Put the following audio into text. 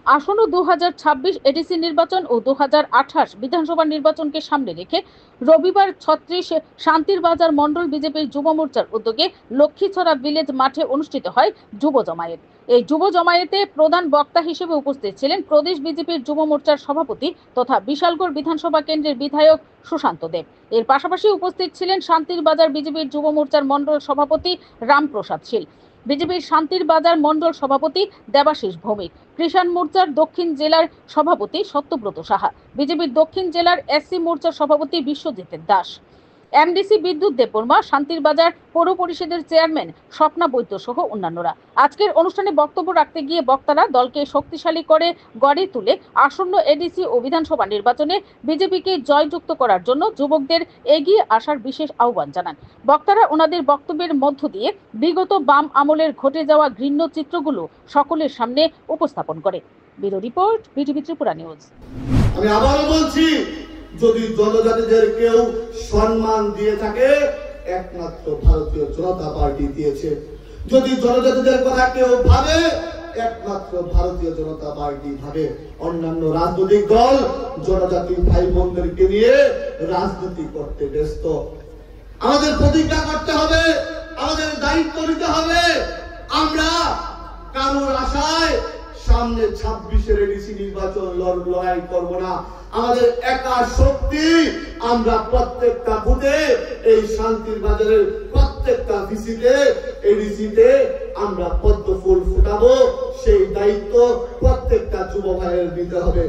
আসন্ন 2026 এডিসি নির্বাচন ও 2028 বিধানসভা নির্বাচনকে সামনে রেখে রবিবার 36 শান্তির বাজার মণ্ডল বিজেপির যুব মোর্চার উদ্যোগে লক্ষ্মীছড়া ভিলেজ মাঠে অনুষ্ঠিত হয় যুব জমায়েত। এই যুব জমায়েতে প্রধান বক্তা হিসেবে উপস্থিত ছিলেন প্রদেশ বিজেপির যুব মোর্চার সভাপতি তথা বিশালগড় বিধানসভা কেন্দ্রের বিধায়ক সুশান্ত দেব। এর পাশাপাশি উপস্থিত ছিলেন শান্তির বাজার বিজেপির যুব মোর্চার মণ্ডল সভাপতি রামপ্রসাদ শীল, বিজেপির শান্তির বাজার মণ্ডল সভাপতি দেবাশিস ভৌমিক, কৃষাণ মোর্চার দক্ষিণ জেলার সভাপতি সত্যব্রত সাহা, বিজেপির দক্ষিণ জেলার এসসি মোর্চার সভাপতি বিশ্বজিৎ দাস, এমডিসি বিদ্যুৎ দেববর্মা, শান্তির বাজার পৌর পরিষদের চেয়ারম্যান স্বপ্না বৈদ্য সহ অন্যান্যরা। আজকের অনুষ্ঠানে বক্তব্য রাখতে গিয়ে বক্তারা দলকে শক্তিশালী করে গড়ে তুলে আসন্ন এডিসি ও বিধানসভা নির্বাচনে বিজেপিকে জয়যুক্ত করার জন্য যুবকদের এগিয়ে আসার বিশেষ আহ্বান জানান। বক্তারা ওনাদের বক্তব্যের মধ্য দিয়ে বিগত বাম আমলের ঘটে যাওয়া ঘৃণ্য চিত্রগুলো সকলের সামনে উপস্থাপন করে। Bureau report, BTV Tripura news. আমি আবারও বলছি, যদি জনজাতিদের কেউ সম্মান দিয়ে থাকে একমাত্র ভারতীয় জনতা পার্টি দিয়েছে। যদি জনজাতিদের কথা কেউ ভাবে একমাত্র ভারতীয় জনতা পার্টি ভাবে। অন্যান্য রাজনৈতিক দল জনজাতি ভাই বোনদেরকে নিয়ে রাজনীতি করতে ব্যস্ত। আমাদের প্রতিজ্ঞা করতে হবে, আমাদের দায়িত্ব নিতে হবে। আমরা কারোর আশায় সামনে 26-এর এডিসি নির্বাচন লড়াই করব না। আমাদের একা শক্তি, আমরা প্রত্যেকটা বুথে এই শান্তির বাজারের প্রত্যেকটা ভিসিতে এডিসিতে আমরা পদ্ম ফুল ফুটাবো। সেই দায়িত্ব প্রত্যেকটা যুব ভাইয়ের নিতে হবে।